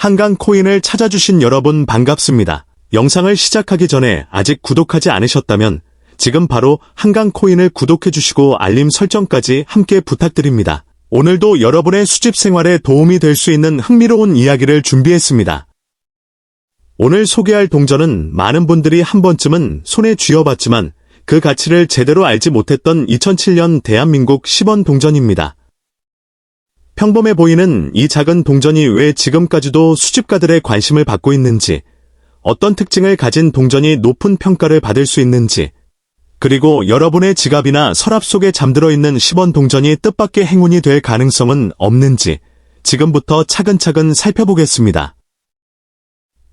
한강 코인을 찾아주신 여러분 반갑습니다. 영상을 시작하기 전에 아직 구독하지 않으셨다면 지금 바로 한강 코인을 구독해주시고 알림 설정까지 함께 부탁드립니다. 오늘도 여러분의 수집 생활에 도움이 될 수 있는 흥미로운 이야기를 준비했습니다. 오늘 소개할 동전은 많은 분들이 한 번쯤은 손에 쥐어봤지만 그 가치를 제대로 알지 못했던 2007년 대한민국 10원 동전입니다. 평범해 보이는 이 작은 동전이 왜 지금까지도 수집가들의 관심을 받고 있는지, 어떤 특징을 가진 동전이 높은 평가를 받을 수 있는지, 그리고 여러분의 지갑이나 서랍 속에 잠들어 있는 10원 동전이 뜻밖의 행운이 될 가능성은 없는지 지금부터 차근차근 살펴보겠습니다.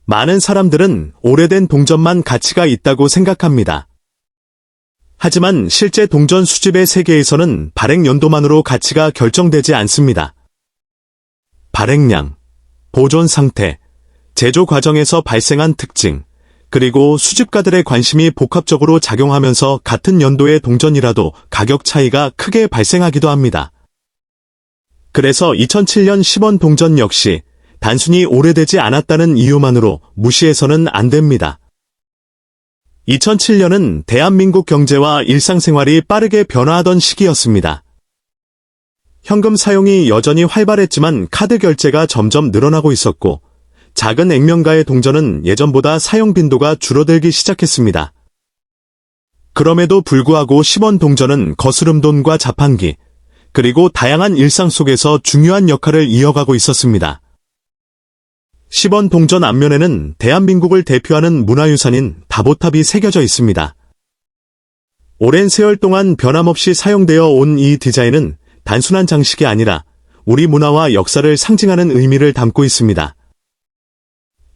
많은 사람들은 오래된 동전만 가치가 있다고 생각합니다. 하지만 실제 동전 수집의 세계에서는 발행 연도만으로 가치가 결정되지 않습니다. 발행량, 보존 상태, 제조 과정에서 발생한 특징, 그리고 수집가들의 관심이 복합적으로 작용하면서 같은 연도의 동전이라도 가격 차이가 크게 발생하기도 합니다. 그래서 2007년 10원 동전 역시 단순히 오래되지 않았다는 이유만으로 무시해서는 안 됩니다. 2007년은 대한민국 경제와 일상생활이 빠르게 변화하던 시기였습니다. 현금 사용이 여전히 활발했지만 카드 결제가 점점 늘어나고 있었고, 작은 액면가의 동전은 예전보다 사용 빈도가 줄어들기 시작했습니다. 그럼에도 불구하고 10원 동전은 거스름돈과 자판기, 그리고 다양한 일상 속에서 중요한 역할을 이어가고 있었습니다. 10원 동전 앞면에는 대한민국을 대표하는 문화유산인 다보탑이 새겨져 있습니다. 오랜 세월 동안 변함없이 사용되어 온 이 디자인은 단순한 장식이 아니라 우리 문화와 역사를 상징하는 의미를 담고 있습니다.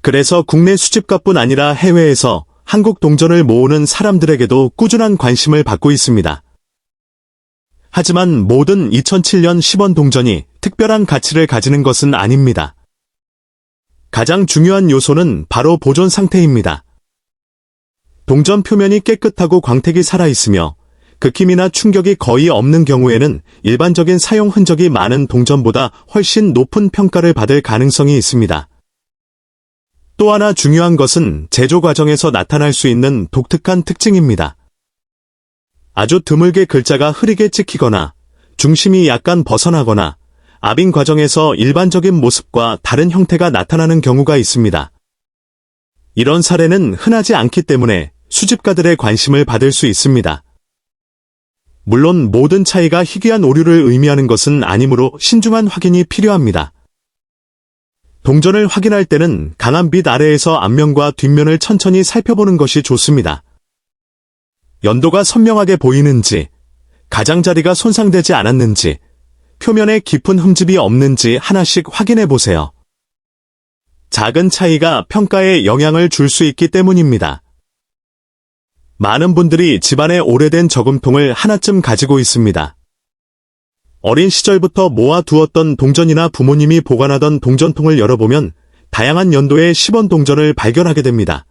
그래서 국내 수집가뿐 아니라 해외에서 한국 동전을 모으는 사람들에게도 꾸준한 관심을 받고 있습니다. 하지만 모든 2007년 10원 동전이 특별한 가치를 가지는 것은 아닙니다. 가장 중요한 요소는 바로 보존 상태입니다. 동전 표면이 깨끗하고 광택이 살아있으며 긁힘이나 충격이 거의 없는 경우에는 일반적인 사용 흔적이 많은 동전보다 훨씬 높은 평가를 받을 가능성이 있습니다. 또 하나 중요한 것은 제조 과정에서 나타날 수 있는 독특한 특징입니다. 아주 드물게 글자가 흐리게 찍히거나 중심이 약간 벗어나거나 압인 과정에서 일반적인 모습과 다른 형태가 나타나는 경우가 있습니다. 이런 사례는 흔하지 않기 때문에 수집가들의 관심을 받을 수 있습니다. 물론 모든 차이가 희귀한 오류를 의미하는 것은 아니므로 신중한 확인이 필요합니다. 동전을 확인할 때는 강한 빛 아래에서 앞면과 뒷면을 천천히 살펴보는 것이 좋습니다. 연도가 선명하게 보이는지, 가장자리가 손상되지 않았는지, 표면에 깊은 흠집이 없는지 하나씩 확인해 보세요. 작은 차이가 평가에 영향을 줄 수 있기 때문입니다. 많은 분들이 집안에 오래된 저금통을 하나쯤 가지고 있습니다. 어린 시절부터 모아두었던 동전이나 부모님이 보관하던 동전통을 열어보면 다양한 연도의 10원 동전을 발견하게 됩니다.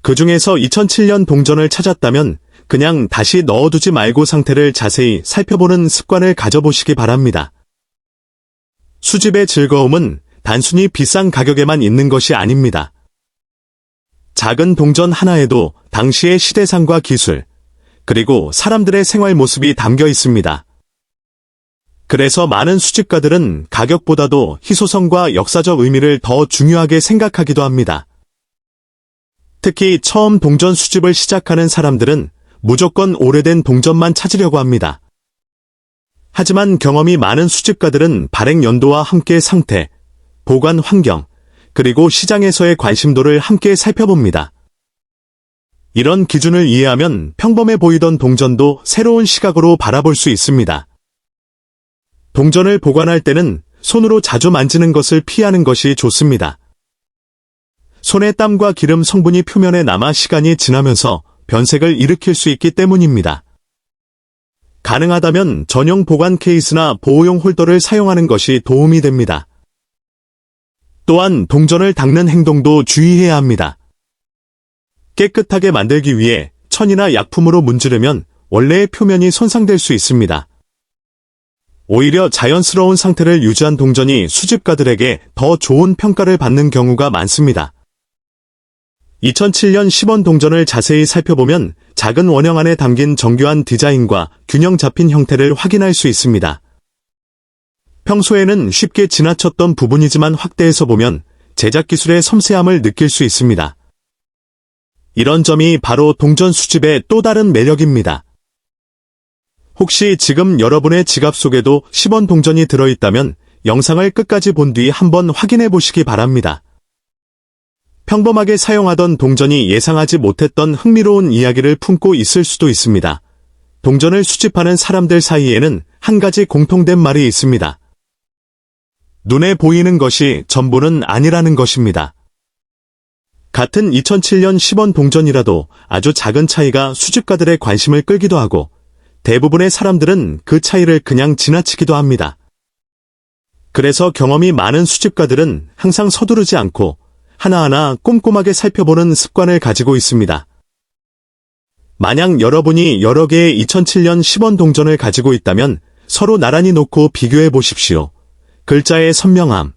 그 중에서 2007년 동전을 찾았다면 그냥 다시 넣어두지 말고 상태를 자세히 살펴보는 습관을 가져보시기 바랍니다. 수집의 즐거움은 단순히 비싼 가격에만 있는 것이 아닙니다. 작은 동전 하나에도 당시의 시대상과 기술, 그리고 사람들의 생활 모습이 담겨 있습니다. 그래서 많은 수집가들은 가격보다도 희소성과 역사적 의미를 더 중요하게 생각하기도 합니다. 특히 처음 동전 수집을 시작하는 사람들은 무조건 오래된 동전만 찾으려고 합니다. 하지만 경험이 많은 수집가들은 발행 연도와 함께 상태, 보관 환경, 그리고 시장에서의 관심도를 함께 살펴봅니다. 이런 기준을 이해하면 평범해 보이던 동전도 새로운 시각으로 바라볼 수 있습니다. 동전을 보관할 때는 손으로 자주 만지는 것을 피하는 것이 좋습니다. 손의 땀과 기름 성분이 표면에 남아 시간이 지나면서 변색을 일으킬 수 있기 때문입니다. 가능하다면 전용 보관 케이스나 보호용 홀더를 사용하는 것이 도움이 됩니다. 또한 동전을 닦는 행동도 주의해야 합니다. 깨끗하게 만들기 위해 천이나 약품으로 문지르면 원래의 표면이 손상될 수 있습니다. 오히려 자연스러운 상태를 유지한 동전이 수집가들에게 더 좋은 평가를 받는 경우가 많습니다. 2007년 10원 동전을 자세히 살펴보면 작은 원형 안에 담긴 정교한 디자인과 균형 잡힌 형태를 확인할 수 있습니다. 평소에는 쉽게 지나쳤던 부분이지만 확대해서 보면 제작 기술의 섬세함을 느낄 수 있습니다. 이런 점이 바로 동전 수집의 또 다른 매력입니다. 혹시 지금 여러분의 지갑 속에도 10원 동전이 들어있다면 영상을 끝까지 본 뒤 한번 확인해 보시기 바랍니다. 평범하게 사용하던 동전이 예상하지 못했던 흥미로운 이야기를 품고 있을 수도 있습니다. 동전을 수집하는 사람들 사이에는 한 가지 공통된 말이 있습니다. 눈에 보이는 것이 전부는 아니라는 것입니다. 같은 2007년 10원 동전이라도 아주 작은 차이가 수집가들의 관심을 끌기도 하고 대부분의 사람들은 그 차이를 그냥 지나치기도 합니다. 그래서 경험이 많은 수집가들은 항상 서두르지 않고 하나하나 꼼꼼하게 살펴보는 습관을 가지고 있습니다. 만약 여러분이 여러 개의 2007년 10원 동전을 가지고 있다면 서로 나란히 놓고 비교해 보십시오. 글자의 선명함,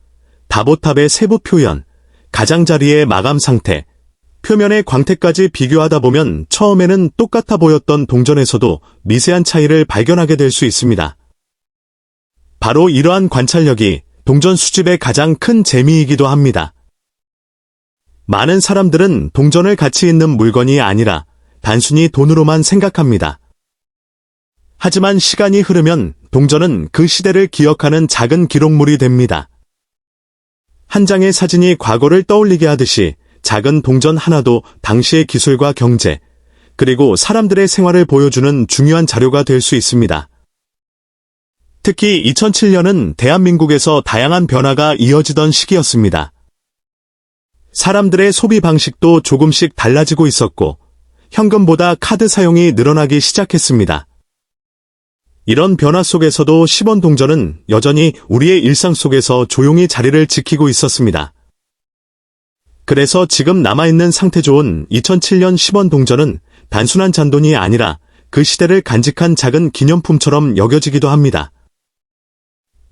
다보탑의 세부 표현, 가장자리의 마감 상태, 표면의 광택까지 비교하다 보면 처음에는 똑같아 보였던 동전에서도 미세한 차이를 발견하게 될 수 있습니다. 바로 이러한 관찰력이 동전 수집의 가장 큰 재미이기도 합니다. 많은 사람들은 동전을 가치 있는 물건이 아니라 단순히 돈으로만 생각합니다. 하지만 시간이 흐르면 동전은 그 시대를 기억하는 작은 기록물이 됩니다. 한 장의 사진이 과거를 떠올리게 하듯이 작은 동전 하나도 당시의 기술과 경제, 그리고 사람들의 생활을 보여주는 중요한 자료가 될 수 있습니다. 특히 2007년은 대한민국에서 다양한 변화가 이어지던 시기였습니다. 사람들의 소비 방식도 조금씩 달라지고 있었고 현금보다 카드 사용이 늘어나기 시작했습니다. 이런 변화 속에서도 10원 동전은 여전히 우리의 일상 속에서 조용히 자리를 지키고 있었습니다. 그래서 지금 남아있는 상태 좋은 2007년 10원 동전은 단순한 잔돈이 아니라 그 시대를 간직한 작은 기념품처럼 여겨지기도 합니다.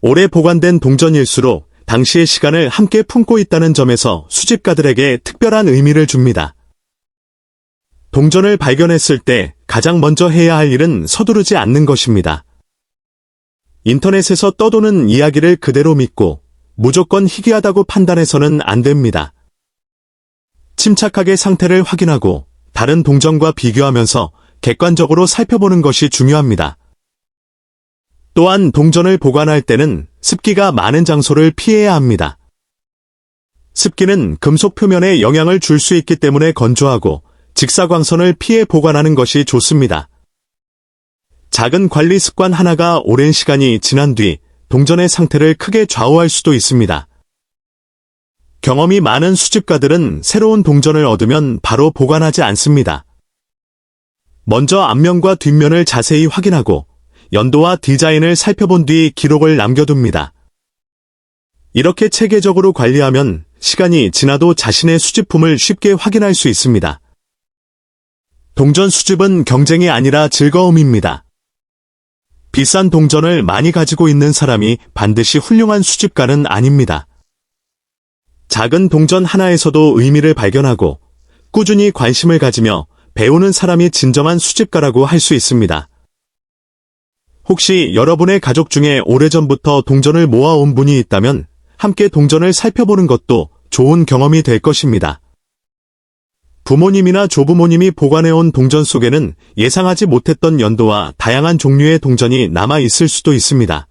오래 보관된 동전일수록 당시의 시간을 함께 품고 있다는 점에서 수집가들에게 특별한 의미를 줍니다. 동전을 발견했을 때 가장 먼저 해야 할 일은 서두르지 않는 것입니다. 인터넷에서 떠도는 이야기를 그대로 믿고 무조건 희귀하다고 판단해서는 안 됩니다. 침착하게 상태를 확인하고 다른 동전과 비교하면서 객관적으로 살펴보는 것이 중요합니다. 또한 동전을 보관할 때는 습기가 많은 장소를 피해야 합니다. 습기는 금속 표면에 영향을 줄 수 있기 때문에 건조하고 직사광선을 피해 보관하는 것이 좋습니다. 작은 관리 습관 하나가 오랜 시간이 지난 뒤 동전의 상태를 크게 좌우할 수도 있습니다. 경험이 많은 수집가들은 새로운 동전을 얻으면 바로 보관하지 않습니다. 먼저 앞면과 뒷면을 자세히 확인하고 연도와 디자인을 살펴본 뒤 기록을 남겨둡니다. 이렇게 체계적으로 관리하면 시간이 지나도 자신의 수집품을 쉽게 확인할 수 있습니다. 동전 수집은 경쟁이 아니라 즐거움입니다. 비싼 동전을 많이 가지고 있는 사람이 반드시 훌륭한 수집가는 아닙니다. 작은 동전 하나에서도 의미를 발견하고 꾸준히 관심을 가지며 배우는 사람이 진정한 수집가라고 할 수 있습니다. 혹시 여러분의 가족 중에 오래전부터 동전을 모아온 분이 있다면 함께 동전을 살펴보는 것도 좋은 경험이 될 것입니다. 부모님이나 조부모님이 보관해온 동전 속에는 예상하지 못했던 연도와 다양한 종류의 동전이 남아 있을 수도 있습니다.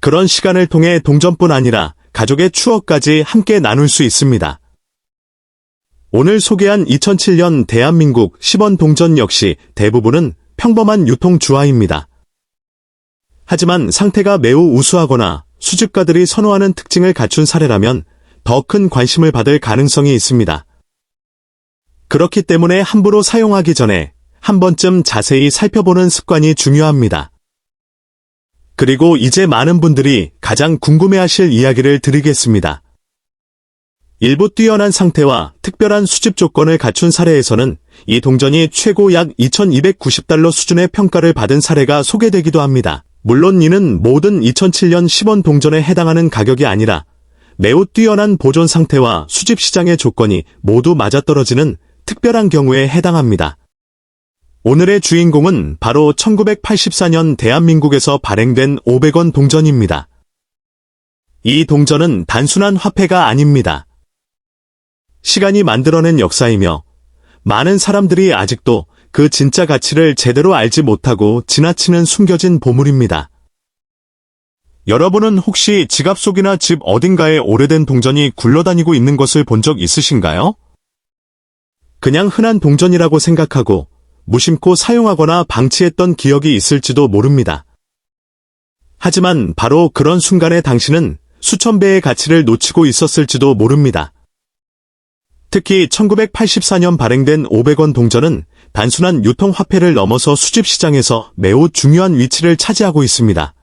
그런 시간을 통해 동전뿐 아니라 가족의 추억까지 함께 나눌 수 있습니다. 오늘 소개한 2007년 대한민국 10원 동전 역시 대부분은 평범한 유통주화입니다. 하지만 상태가 매우 우수하거나 수집가들이 선호하는 특징을 갖춘 사례라면 더 큰 관심을 받을 가능성이 있습니다. 그렇기 때문에 함부로 사용하기 전에 한 번쯤 자세히 살펴보는 습관이 중요합니다. 그리고 이제 많은 분들이 가장 궁금해하실 이야기를 드리겠습니다. 일부 뛰어난 상태와 특별한 수집 조건을 갖춘 사례에서는 이 동전이 최고 약 $2290 수준의 평가를 받은 사례가 소개되기도 합니다. 물론 이는 모든 2007년 10원 동전에 해당하는 가격이 아니라 매우 뛰어난 보존 상태와 수집 시장의 조건이 모두 맞아떨어지는 특별한 경우에 해당합니다. 오늘의 주인공은 바로 1984년 대한민국에서 발행된 500원 동전입니다. 이 동전은 단순한 화폐가 아닙니다. 시간이 만들어낸 역사이며 많은 사람들이 아직도 그 진짜 가치를 제대로 알지 못하고 지나치는 숨겨진 보물입니다. 여러분은 혹시 지갑 속이나 집 어딘가에 오래된 동전이 굴러다니고 있는 것을 본 적 있으신가요? 그냥 흔한 동전이라고 생각하고 무심코 사용하거나 방치했던 기억이 있을지도 모릅니다. 하지만 바로 그런 순간에 당신은 수천 배의 가치를 놓치고 있었을지도 모릅니다. 특히 1984년 발행된 500원 동전은 단순한 유통화폐를 넘어서 수집시장에서 매우 중요한 위치를 차지하고 있습니다.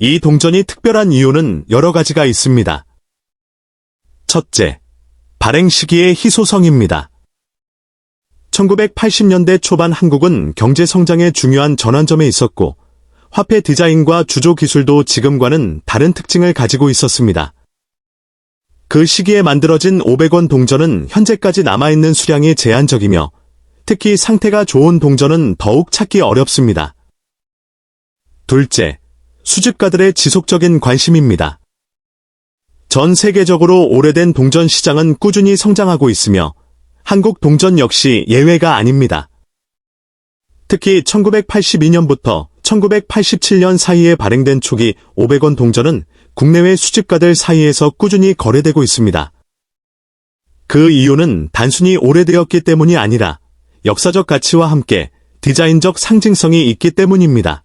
이 동전이 특별한 이유는 여러 가지가 있습니다. 첫째, 발행 시기의 희소성입니다. 1980년대 초반 한국은 경제 성장의 중요한 전환점에 있었고 화폐 디자인과 주조 기술도 지금과는 다른 특징을 가지고 있었습니다. 그 시기에 만들어진 500원 동전은 현재까지 남아있는 수량이 제한적이며 특히 상태가 좋은 동전은 더욱 찾기 어렵습니다. 둘째, 수집가들의 지속적인 관심입니다. 전 세계적으로 오래된 동전 시장은 꾸준히 성장하고 있으며 한국 동전 역시 예외가 아닙니다. 특히 1982년부터 1987년 사이에 발행된 초기 500원 동전은 국내외 수집가들 사이에서 꾸준히 거래되고 있습니다. 그 이유는 단순히 오래되었기 때문이 아니라 역사적 가치와 함께 디자인적 상징성이 있기 때문입니다.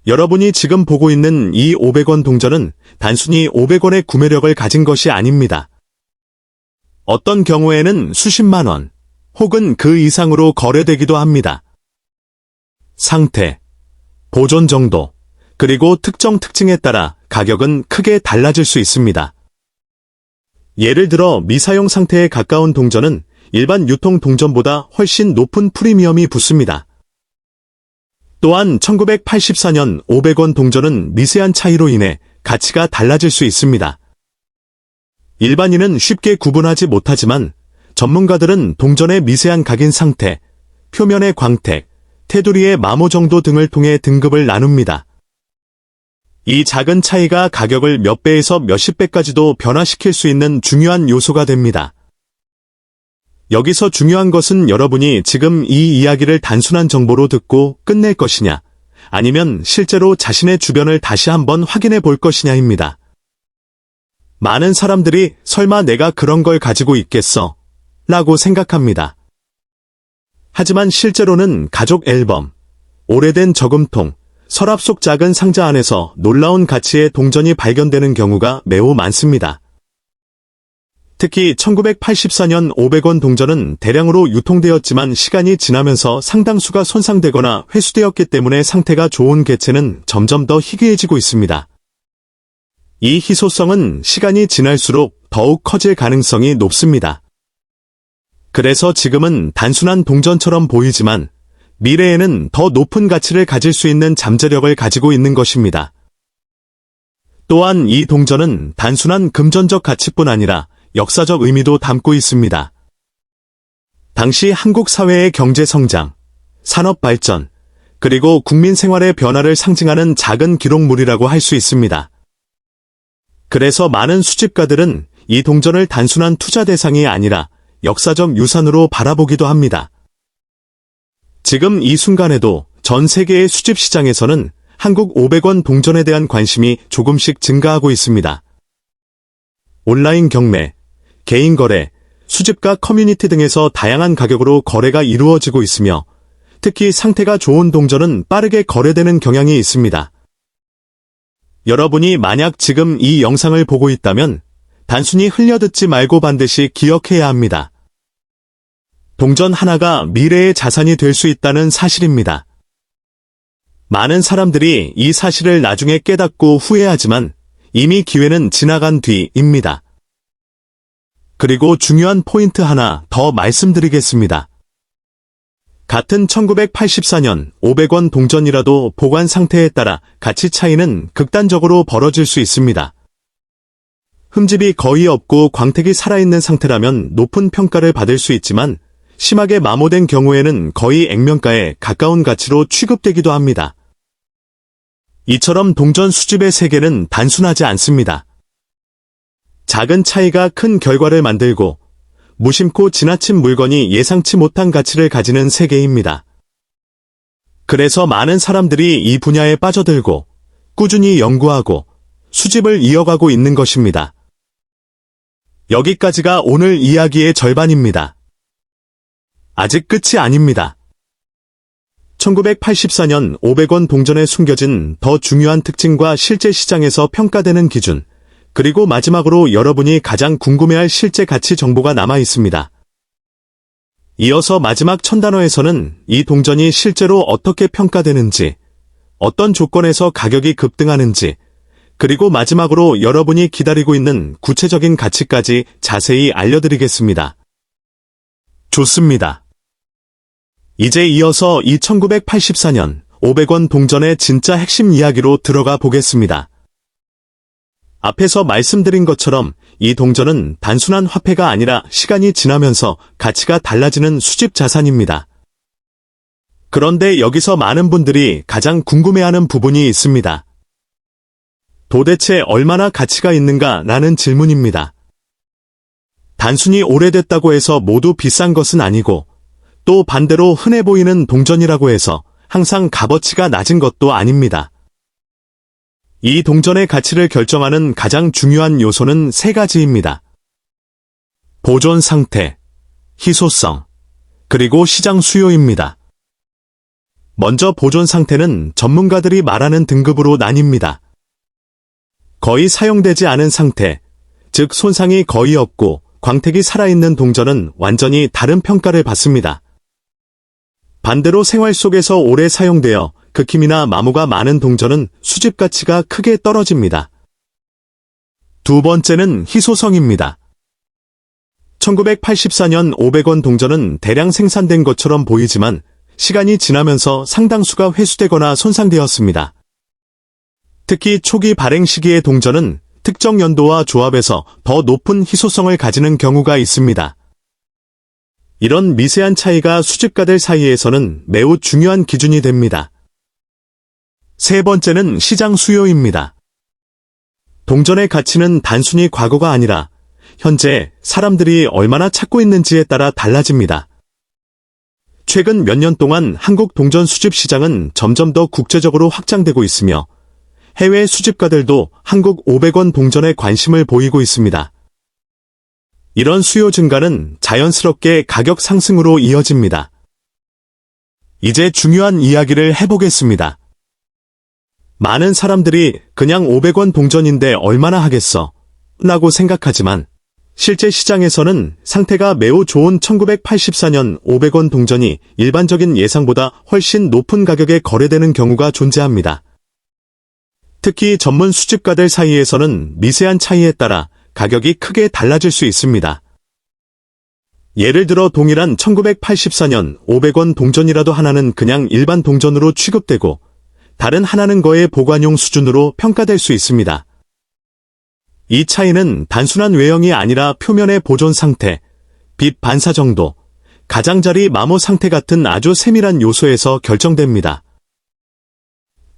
여러분이 지금 보고 있는 이 500원 동전은 단순히 500원의 구매력을 가진 것이 아닙니다. 어떤 경우에는 수십만 원, 혹은 그 이상으로 거래되기도 합니다. 상태, 보존 정도, 그리고 특정 특징에 따라 가격은 크게 달라질 수 있습니다. 예를 들어 미사용 상태에 가까운 동전은 일반 유통 동전보다 훨씬 높은 프리미엄이 붙습니다. 또한 1984년 500원 동전은 미세한 차이로 인해 가치가 달라질 수 있습니다. 일반인은 쉽게 구분하지 못하지만 전문가들은 동전의 미세한 각인 상태, 표면의 광택, 테두리의 마모 정도 등을 통해 등급을 나눕니다. 이 작은 차이가 가격을 몇 배에서 몇십 배까지도 변화시킬 수 있는 중요한 요소가 됩니다. 여기서 중요한 것은 여러분이 지금 이 이야기를 단순한 정보로 듣고 끝낼 것이냐, 아니면 실제로 자신의 주변을 다시 한번 확인해 볼 것이냐입니다. 많은 사람들이 설마 내가 그런 걸 가지고 있겠어? 라고 생각합니다. 하지만 실제로는 가족 앨범, 오래된 저금통, 서랍 속 작은 상자 안에서 놀라운 가치의 동전이 발견되는 경우가 매우 많습니다. 특히 1984년 500원 동전은 대량으로 유통되었지만 시간이 지나면서 상당수가 손상되거나 회수되었기 때문에 상태가 좋은 개체는 점점 더 희귀해지고 있습니다. 이 희소성은 시간이 지날수록 더욱 커질 가능성이 높습니다. 그래서 지금은 단순한 동전처럼 보이지만 미래에는 더 높은 가치를 가질 수 있는 잠재력을 가지고 있는 것입니다. 또한 이 동전은 단순한 금전적 가치뿐 아니라 역사적 의미도 담고 있습니다. 당시 한국 사회의 경제 성장, 산업 발전, 그리고 국민 생활의 변화를 상징하는 작은 기록물이라고 할 수 있습니다. 그래서 많은 수집가들은 이 동전을 단순한 투자 대상이 아니라 역사적 유산으로 바라보기도 합니다. 지금 이 순간에도 전 세계의 수집 시장에서는 한국 500원 동전에 대한 관심이 조금씩 증가하고 있습니다. 온라인 경매, 개인 거래, 수집가 커뮤니티 등에서 다양한 가격으로 거래가 이루어지고 있으며 특히 상태가 좋은 동전은 빠르게 거래되는 경향이 있습니다. 여러분이 만약 지금 이 영상을 보고 있다면 단순히 흘려듣지 말고 반드시 기억해야 합니다. 동전 하나가 미래의 자산이 될 수 있다는 사실입니다. 많은 사람들이 이 사실을 나중에 깨닫고 후회하지만 이미 기회는 지나간 뒤입니다. 그리고 중요한 포인트 하나 더 말씀드리겠습니다. 같은 1984년 500원 동전이라도 보관 상태에 따라 가치 차이는 극단적으로 벌어질 수 있습니다. 흠집이 거의 없고 광택이 살아있는 상태라면 높은 평가를 받을 수 있지만 심하게 마모된 경우에는 거의 액면가에 가까운 가치로 취급되기도 합니다. 이처럼 동전 수집의 세계는 단순하지 않습니다. 작은 차이가 큰 결과를 만들고 무심코 지나친 물건이 예상치 못한 가치를 가지는 세계입니다. 그래서 많은 사람들이 이 분야에 빠져들고 꾸준히 연구하고 수집을 이어가고 있는 것입니다. 여기까지가 오늘 이야기의 절반입니다. 아직 끝이 아닙니다. 1984년 500원 동전에 숨겨진 더 중요한 특징과 실제 시장에서 평가되는 기준, 그리고 마지막으로 여러분이 가장 궁금해할 실제 가치 정보가 남아 있습니다. 이어서 마지막 1000단어에서는 이 동전이 실제로 어떻게 평가되는지, 어떤 조건에서 가격이 급등하는지, 그리고 마지막으로 여러분이 기다리고 있는 구체적인 가치까지 자세히 알려드리겠습니다. 좋습니다. 이제 이어서 이 1984년 500원 동전의 진짜 핵심 이야기로 들어가 보겠습니다. 앞에서 말씀드린 것처럼 이 동전은 단순한 화폐가 아니라 시간이 지나면서 가치가 달라지는 수집 자산입니다. 그런데 여기서 많은 분들이 가장 궁금해하는 부분이 있습니다. 도대체 얼마나 가치가 있는가 라는 질문입니다. 단순히 오래됐다고 해서 모두 비싼 것은 아니고 또 반대로 흔해 보이는 동전이라고 해서 항상 값어치가 낮은 것도 아닙니다. 이 동전의 가치를 결정하는 가장 중요한 요소는 세 가지입니다. 보존 상태, 희소성, 그리고 시장 수요입니다. 먼저 보존 상태는 전문가들이 말하는 등급으로 나뉩니다. 거의 사용되지 않은 상태, 즉 손상이 거의 없고 광택이 살아있는 동전은 완전히 다른 평가를 받습니다. 반대로 생활 속에서 오래 사용되어 극힘이나 마모가 많은 동전은 수집 가치가 크게 떨어집니다. 두 번째는 희소성입니다. 1984년 500원 동전은 대량 생산된 것처럼 보이지만 시간이 지나면서 상당수가 회수되거나 손상되었습니다. 특히 초기 발행 시기의 동전은 특정 연도와 조합에서 더 높은 희소성을 가지는 경우가 있습니다. 이런 미세한 차이가 수집가들 사이에서는 매우 중요한 기준이 됩니다. 세 번째는 시장 수요입니다. 동전의 가치는 단순히 과거가 아니라 현재 사람들이 얼마나 찾고 있는지에 따라 달라집니다. 최근 몇 년 동안 한국 동전 수집 시장은 점점 더 국제적으로 확장되고 있으며 해외 수집가들도 한국 500원 동전에 관심을 보이고 있습니다. 이런 수요 증가는 자연스럽게 가격 상승으로 이어집니다. 이제 중요한 이야기를 해보겠습니다. 많은 사람들이 그냥 500원 동전인데 얼마나 하겠어? 라고 생각하지만 실제 시장에서는 상태가 매우 좋은 1984년 500원 동전이 일반적인 예상보다 훨씬 높은 가격에 거래되는 경우가 존재합니다. 특히 전문 수집가들 사이에서는 미세한 차이에 따라 가격이 크게 달라질 수 있습니다. 예를 들어 동일한 1984년 500원 동전이라도 하나는 그냥 일반 동전으로 취급되고 다른 하나는 거의 보관용 수준으로 평가될 수 있습니다. 이 차이는 단순한 외형이 아니라 표면의 보존 상태, 빛 반사 정도, 가장자리 마모 상태 같은 아주 세밀한 요소에서 결정됩니다.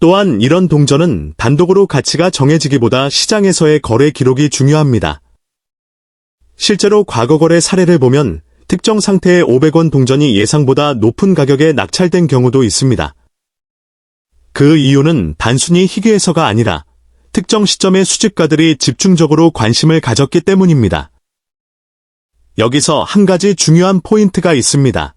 또한 이런 동전은 단독으로 가치가 정해지기보다 시장에서의 거래 기록이 중요합니다. 실제로 과거 거래 사례를 보면 특정 상태의 500원 동전이 예상보다 높은 가격에 낙찰된 경우도 있습니다. 그 이유는 단순히 희귀해서가 아니라 특정 시점에 수집가들이 집중적으로 관심을 가졌기 때문입니다. 여기서 한 가지 중요한 포인트가 있습니다.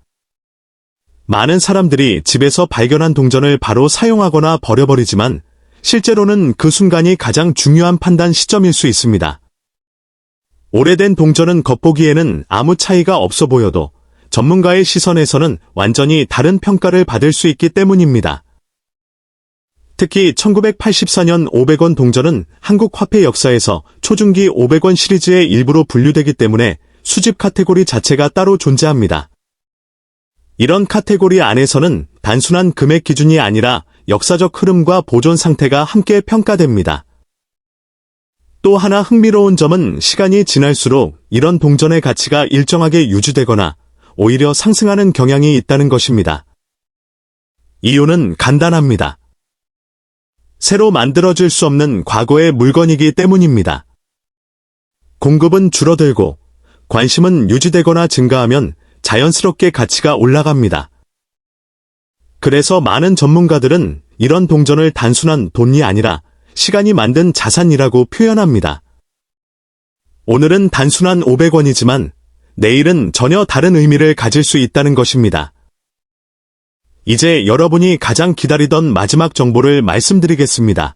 많은 사람들이 집에서 발견한 동전을 바로 사용하거나 버려버리지만 실제로는 그 순간이 가장 중요한 판단 시점일 수 있습니다. 오래된 동전은 겉보기에는 아무 차이가 없어 보여도 전문가의 시선에서는 완전히 다른 평가를 받을 수 있기 때문입니다. 특히 1984년 500원 동전은 한국 화폐 역사에서 초중기 500원 시리즈의 일부로 분류되기 때문에 수집 카테고리 자체가 따로 존재합니다. 이런 카테고리 안에서는 단순한 금액 기준이 아니라 역사적 흐름과 보존 상태가 함께 평가됩니다. 또 하나 흥미로운 점은 시간이 지날수록 이런 동전의 가치가 일정하게 유지되거나 오히려 상승하는 경향이 있다는 것입니다. 이유는 간단합니다. 새로 만들어질 수 없는 과거의 물건이기 때문입니다. 공급은 줄어들고 관심은 유지되거나 증가하면 자연스럽게 가치가 올라갑니다. 그래서 많은 전문가들은 이런 동전을 단순한 돈이 아니라 시간이 만든 자산이라고 표현합니다. 오늘은 단순한 500원이지만 내일은 전혀 다른 의미를 가질 수 있다는 것입니다. 이제 여러분이 가장 기다리던 마지막 정보를 말씀드리겠습니다.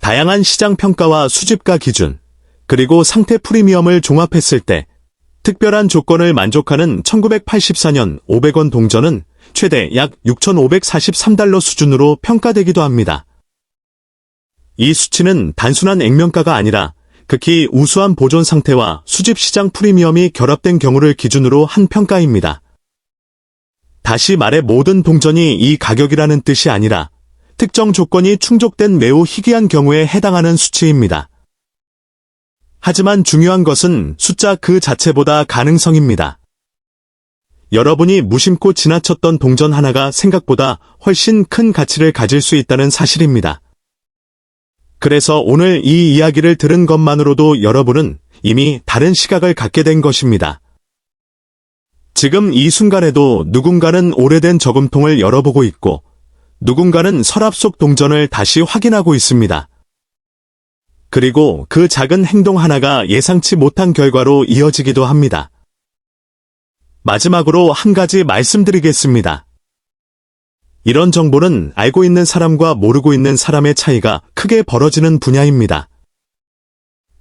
다양한 시장 평가와 수집가 기준, 그리고 상태 프리미엄을 종합했을 때 특별한 조건을 만족하는 1984년 500원 동전은 최대 약 6,543달러 수준으로 평가되기도 합니다. 이 수치는 단순한 액면가가 아니라 극히 우수한 보존 상태와 수집 시장 프리미엄이 결합된 경우를 기준으로 한 평가입니다. 다시 말해 모든 동전이 이 가격이라는 뜻이 아니라 특정 조건이 충족된 매우 희귀한 경우에 해당하는 수치입니다. 하지만 중요한 것은 숫자 그 자체보다 가능성입니다. 여러분이 무심코 지나쳤던 동전 하나가 생각보다 훨씬 큰 가치를 가질 수 있다는 사실입니다. 그래서 오늘 이 이야기를 들은 것만으로도 여러분은 이미 다른 시각을 갖게 된 것입니다. 지금 이 순간에도 누군가는 오래된 저금통을 열어보고 있고 누군가는 서랍 속 동전을 다시 확인하고 있습니다. 그리고 그 작은 행동 하나가 예상치 못한 결과로 이어지기도 합니다. 마지막으로 한 가지 말씀드리겠습니다. 이런 정보는 알고 있는 사람과 모르고 있는 사람의 차이가 크게 벌어지는 분야입니다.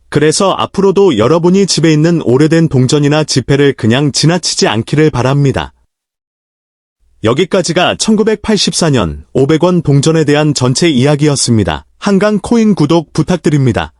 그래서 앞으로도 여러분이 집에 있는 오래된 동전이나 지폐를 그냥 지나치지 않기를 바랍니다. 여기까지가 1984년 500원 동전에 대한 전체 이야기였습니다. 한강 코인 구독 부탁드립니다.